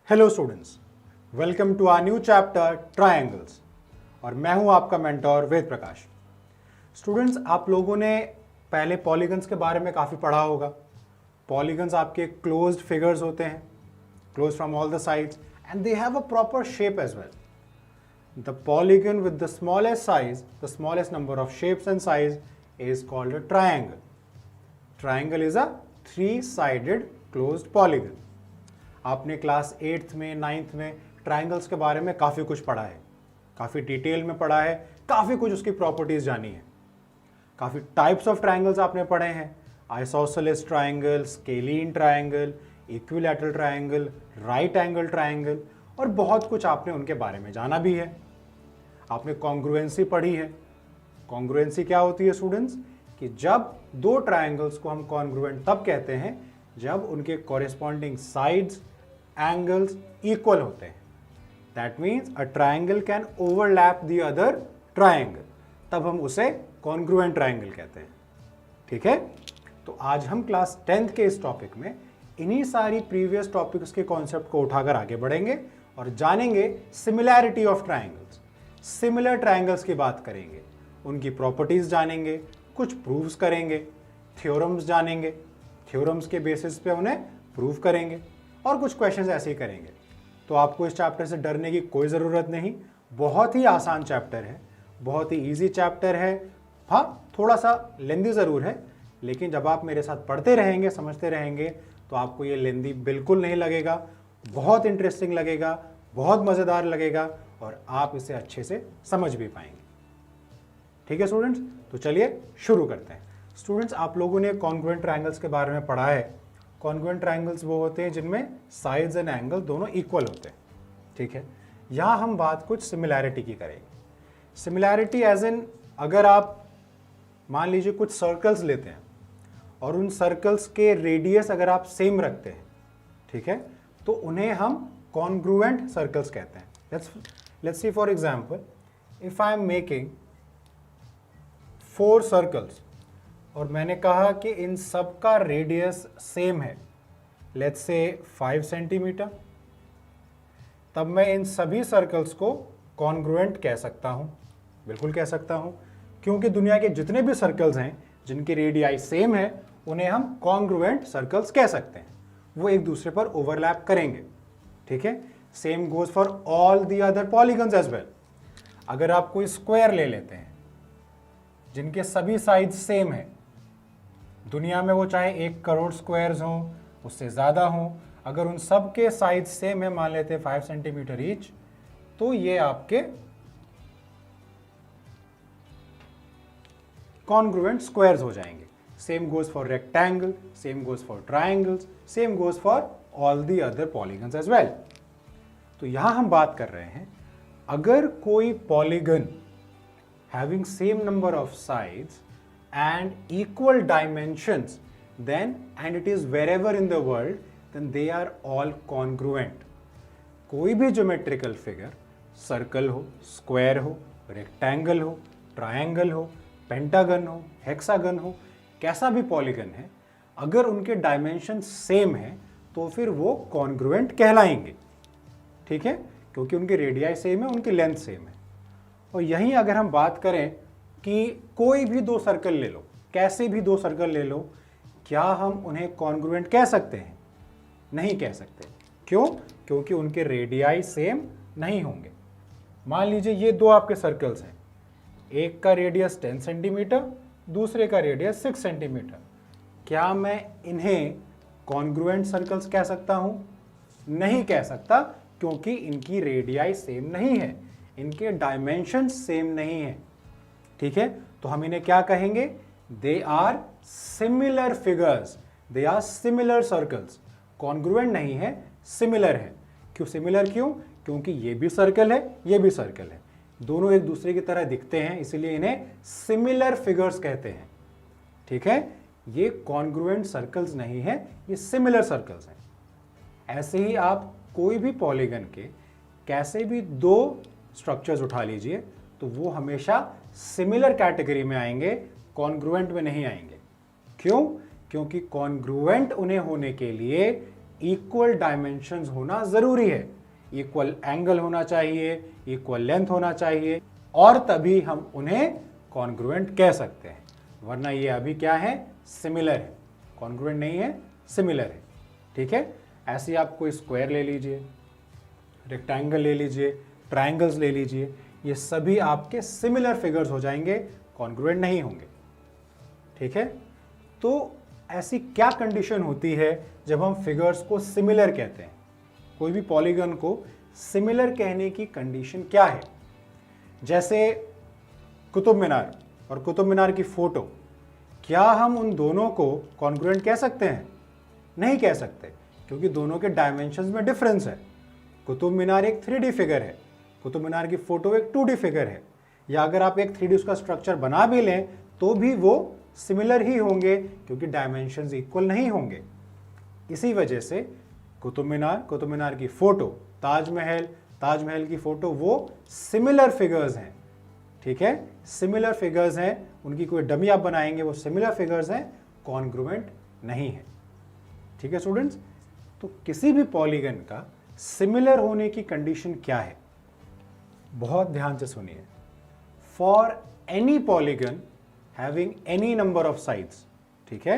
Hello students, welcome to our new chapter triangles और मैं हूं आपका मेंटोर वेद प्रकाश। स्टूडेंट्स, आप लोगों ने पहले पॉलीगन्स के बारे में काफ़ी पढ़ा होगा। पॉलीगन्स आपके क्लोज्ड फिगर्स होते हैं, close from all the sides and they have a proper shape as well. The polygon with the smallest size, the smallest number of shapes and size is called a triangle. Triangle is a three-sided closed polygon. आपने class 8th में 9th में triangles के बारे में काफ़ी कुछ पढ़ा है, काफ़ी डिटेल में पढ़ा है, काफ़ी कुछ उसकी प्रॉपर्टीज़ जानी है। काफ़ी टाइप्स ऑफ ट्रायंगल्स आपने पढ़े हैं, isosceles triangle, scalene triangle, equilateral triangle, right angle triangle और बहुत कुछ आपने उनके बारे में जाना भी है। आपने कॉन्ग्रुएंसी पढ़ी है। कॉन्ग्रुएंसी क्या होती है स्टूडेंट्स? कि जब दो ट्रायंगल्स को हम कॉन्ग्रुएंट तब कहते हैं जब उनके कॉरेस्पॉन्डिंग साइड्स एंगल्स इक्वल होते हैं। That means a triangle can overlap the other triangle, तब हम उसे कॉन्ग्रुएंट ट्रायंगल कहते हैं। ठीक है, तो आज हम क्लास 10th के इस टॉपिक में इन्हीं सारी प्रीवियस टॉपिक्स के कॉन्सेप्ट को उठाकर आगे बढ़ेंगे और जानेंगे similarity of triangles. Similar triangles की बात करेंगे, उनकी प्रॉपर्टीज जानेंगे, कुछ प्रूव्स करेंगे, थ्योरम्स जानेंगे, थ्योरम्स के बेसिस पे उन्हें प्रूव करेंगे और कुछ क्वेश्चंस ऐसे ही करेंगे। तो आपको इस चैप्टर से डरने की कोई ज़रूरत नहीं, बहुत ही आसान चैप्टर है, बहुत ही इजी चैप्टर है। हाँ, थोड़ा सा लेंदी ज़रूर है, लेकिन जब आप मेरे साथ पढ़ते रहेंगे, समझते रहेंगे, तो आपको ये लेंदी बिल्कुल नहीं लगेगा, बहुत इंटरेस्टिंग लगेगा, बहुत मज़ेदार लगेगा और आप इसे अच्छे से समझ भी पाएंगे। ठीक है स्टूडेंट्स, तो चलिए शुरू करते हैं। स्टूडेंट्स, आप लोगों ने कॉन्ग्रुएंट ट्रायंगल्स के बारे में पढ़ा है। कॉन्ग्रुएंट ट्रायंगल्स वो होते हैं जिनमें साइड्स एंड एंगल दोनों इक्वल होते हैं। ठीक है, यहाँ हम बात कुछ सिमिलैरिटी की करेंगे। सिमिलैरिटी एज इन, अगर आप मान लीजिए कुछ सर्कल्स लेते हैं और उन सर्कल्स के रेडियस अगर आप सेम रखते हैं, ठीक है, तो उन्हें हम कॉन्ग्रुएंट सर्कल्स कहते हैं। Let's see for example, if I am making 4 circles और मैंने कहा कि इन सब का रेडियस सेम है, लेट्स से 5 सेंटीमीटर, तब मैं इन सभी सर्कल्स को कॉन्ग्रुएंट कह सकता हूं। बिल्कुल कह सकता हूं, क्योंकि दुनिया के जितने भी सर्कल्स हैं जिनकी रेडियाई सेम है उन्हें हम कॉन्ग्रुएंट सर्कल्स कह सकते हैं। वो एक दूसरे पर ओवरलैप करेंगे। ठीक है, same goes for all the other polygons as well. अगर आप कोई स्क्वायर ले लेते हैं जिनके सभी साइड्स सेम है, दुनिया में वो चाहे 1 करोड़ स्क्वायर्स हों, उससे ज़्यादा हों, अगर उन सब के साइज सेम है, मान लेते हैं 5 सेंटीमीटर ईच, तो ये आपके कॉन्ग्रुएंट स्क्वायर्स हो जाएंगे। Same goes for rectangle, same goes for triangles, same goes for all the other polygons as well. तो यहां हम बात कर रहे हैं, अगर कोई polygon having same number of sides and equal dimensions, then and it is wherever in the world, then they are all congruent. कोई भी ज्योमेट्रिकल फिगर, सर्कल हो, स्क्वायर हो, रेक्टेंगल हो, ट्रायंगल हो, पेंटागन हो, हेक्सागन हो, कैसा भी पॉलीगन है, अगर उनके डायमेंशन सेम है तो फिर वो कॉन्ग्रुएंट कहलाएंगे। ठीक है, क्योंकि उनकी रेडियाई सेम है, उनकी लेंथ सेम है। और यहीं अगर हम बात करें कि कोई भी 2 सर्कल ले लो, कैसे भी 2 सर्कल ले लो, क्या हम उन्हें कॉन्ग्रुएंट कह सकते हैं? नहीं कह सकते। क्यों? क्योंकि उनके रेडियाई सेम नहीं होंगे। मान लीजिए ये 2 आपके सर्कल्स हैं, एक का रेडियस 10 सेंटीमीटर, दूसरे का रेडियस 6 सेंटीमीटर। क्या मैं इन्हें कॉन्ग्रुएंट सर्कल्स कह सकता हूं? नहीं कह सकता, क्योंकि इनकी रेडियाई सेम नहीं है, इनके डायमेंशन सेम नहीं है। ठीक है, तो हम इन्हें क्या कहेंगे? They are similar figures, they are similar circles. Congruent नहीं है, सिमिलर है। क्यों सिमिलर? क्यों? क्योंकि ये भी सर्कल है, ये भी सर्कल है, दोनों एक दूसरे की तरह दिखते हैं, इसलिए इन्हें सिमिलर फिगर्स कहते हैं। ठीक है, ये कॉन्ग्रुएंट सर्कल्स नहीं है, ये सिमिलर सर्कल्स हैं। ऐसे ही आप कोई भी पॉलीगन के कैसे भी 2 स्ट्रक्चर्स उठा लीजिए तो वो हमेशा सिमिलर कैटेगरी में आएंगे, कॉन्ग्रुएंट में नहीं आएंगे। क्यों? क्योंकि कॉन्ग्रुएंट उन्हें होने के लिए इक्वल डायमेंशंस होना जरूरी है, इक्वल एंगल होना चाहिए, इक्वल लेंथ होना चाहिए, और तभी हम उन्हें कॉन्ग्रुएंट कह सकते हैं। वरना ये अभी क्या है, सिमिलर है, कॉन्ग्रुएंट नहीं है, सिमिलर है। ठीक है, ऐसे ही आप कोई स्क्वायर ले लीजिए, रेक्टेंगल ले लीजिए, ट्रायंगल्स ले लीजिए, ये सभी आपके सिमिलर फिगर्स हो जाएंगे, कॉन्ग्रुएंट नहीं होंगे। ठीक है, तो ऐसी क्या कंडीशन होती है जब हम फिगर्स को सिमिलर कहते हैं? कोई भी पॉलीगन को सिमिलर कहने की कंडीशन क्या है? जैसे कुतुब मीनार और कुतुब मीनार की फोटो, क्या हम उन दोनों को कॉन्ग्रुएंट कह सकते हैं? नहीं कह सकते, क्योंकि दोनों के डायमेंशंस में डिफरेंस है। कुतुब मीनार एक 3D फिगर है, कुतुब मीनार की फोटो एक 2D फिगर है। या अगर आप एक 3D उसका स्ट्रक्चर बना भी लें तो भी वो सिमिलर ही होंगे, क्योंकि डायमेंशंस इक्वल नहीं होंगे। इसी वजह से कुतुब मीनार की फोटो, ताजमहल की फोटो, वो सिमिलर फिगर्स हैं। ठीक है, सिमिलर फिगर्स हैं, उनकी कोई डमी आप बनाएंगे, वो सिमिलर फिगर्स हैं, कॉन्ग्रुएंट नहीं है। ठीक है स्टूडेंट्स, तो किसी भी पॉलीगन का सिमिलर होने की कंडीशन क्या है? बहुत ध्यान से सुनिए। For any polygon having any number of sides, ठीक है,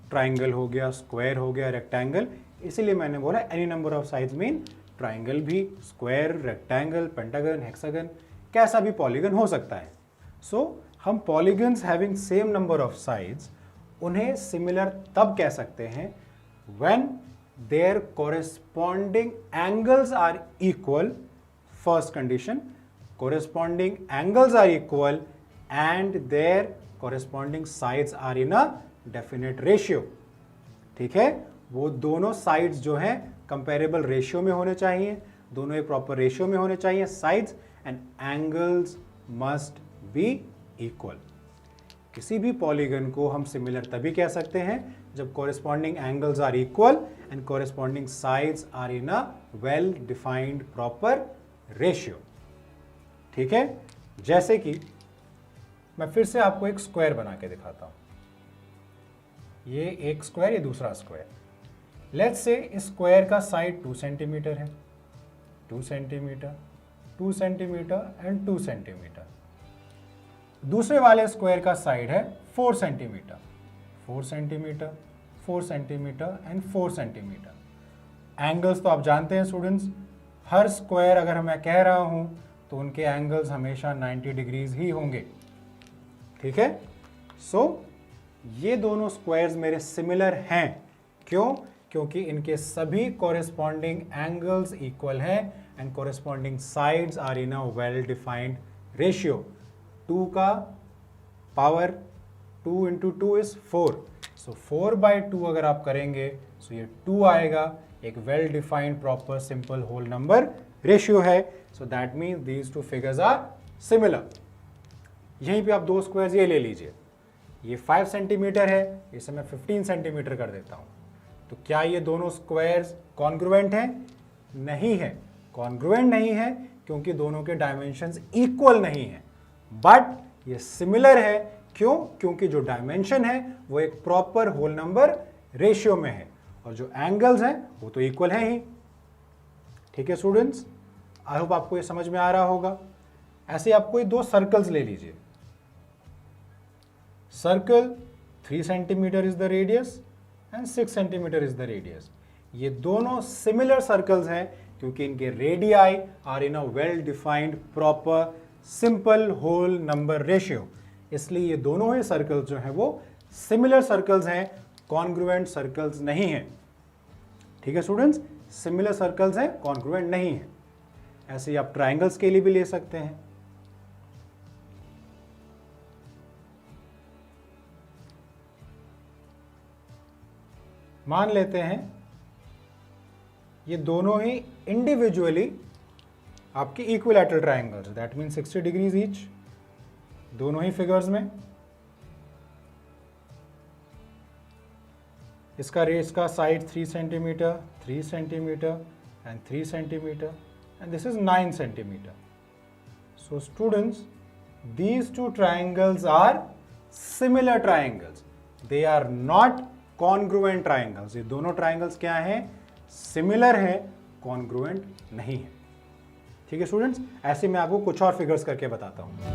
ट्राइंगल हो गया, स्क्वायर हो गया, रेक्टेंगल, इसीलिए मैंने बोला any number of sides mean triangle भी, स्क्वायर, रेक्टेंगल, पेंटागन, हेक्सागन, कैसा भी पॉलीगन हो सकता है। सो हम polygons having same number of sides, उन्हें सिमिलर तब कह सकते हैं when there corresponding angles are equal. First condition, corresponding angles are equal and their corresponding sides are in a definite ratio। ठीक है, वो दोनों साइड्स जो हैं कंपेरेबल रेशियो में होने चाहिए, दोनों एक प्रॉपर रेशियो में होने चाहिए sides, and angles must be equal. किसी भी पॉलीगन को हम सिमिलर तभी कह सकते हैं जब corresponding angles are equal and corresponding sides are in a well defined proper ratio. ठीक है, जैसे कि मैं फिर से आपको एक स्क्वायर बना के दिखाता हूं। ये एक स्क्वायर, ये दूसरा स्क्वायर। लेट्स से इस स्क्वायर का साइड 2 सेंटीमीटर है, 2 सेंटीमीटर, 2 सेंटीमीटर एंड 2 सेंटीमीटर। दूसरे वाले स्क्वायर का साइड है 4 centimetre, 4 centimetre, 4 centimetre and 4 centimetre. Angles तो आप जानते हैं स्टूडेंट्स, हर स्क्वायर अगर मैं कह रहा हूं तो उनके एंगल्स हमेशा 90 डिग्रीज ही होंगे। ठीक है, सो ये दोनों स्क्वायर्स मेरे सिमिलर हैं। क्यों? क्योंकि इनके सभी कॉरेस्पॉन्डिंग एंगल्स इक्वल हैं and corresponding sides are in a well defined ratio. 2 का पावर 2 इंटू 2 इज 4, सो 4/2 अगर आप करेंगे सो ये 2 आएगा। एक well defined proper simple whole number ratio है। So that means these two figures are similar. यहीं पे आप दो स्क्वायर्स ये ले लीजिए, ये 5 सेंटीमीटर है, इसे मैं 15 सेंटीमीटर कर देता हूं, तो क्या ये दोनों स्क्वायर्स कॉन्ग्रुएंट हैं? नहीं है, कॉन्ग्रुएंट नहीं है, क्योंकि दोनों के डायमेंशंस इक्वल नहीं है। बट ये सिमिलर है, क्यों? क्योंकि जो डायमेंशन है वो एक प्रॉपर होल नंबर रेशियो में है और जो एंगल्स हैं वो तो इक्वल हैं ही। ठीक है स्टूडेंट्स, आई होप आपको ये समझ में आ रहा होगा। ऐसे आप कोई दो सर्कल्स ले लीजिए। Circle 3 centimetre is the radius and 6 centimetre is the radius. ये दोनों सिमिलर सर्कल्स हैं क्योंकि इनके radii are in a well defined proper simple whole number ratio. इसलिए ये दोनों ही सर्कल्स जो हैं वो सिमिलर सर्कल्स हैं, कॉन्ग्रुएंट सर्कल्स नहीं हैं। ठीक है स्टूडेंट्स, सिमिलर सर्कल्स हैं, कॉन्ग्रुएंट नहीं है। ऐसे ही आप ट्रायंगल्स के लिए भी ले सकते हैं। मान लेते हैं ये दोनों ही इंडिविजुअली आपके equilateral triangles, that mean 60 degrees each, दोनों ही फिगर्स में। इसका side 3 centimetre, 3 centimetre and 3 centimetre, and this is 9 centimeter. So students, these two triangles are similar triangles. They are not congruent triangles. ये दोनों ट्राइंगल्स क्या हैं? Similar हैं, congruent नहीं है। ठीक है स्टूडेंट्स, ऐसे मैं आपको कुछ और फिगर्स करके बताता हूं।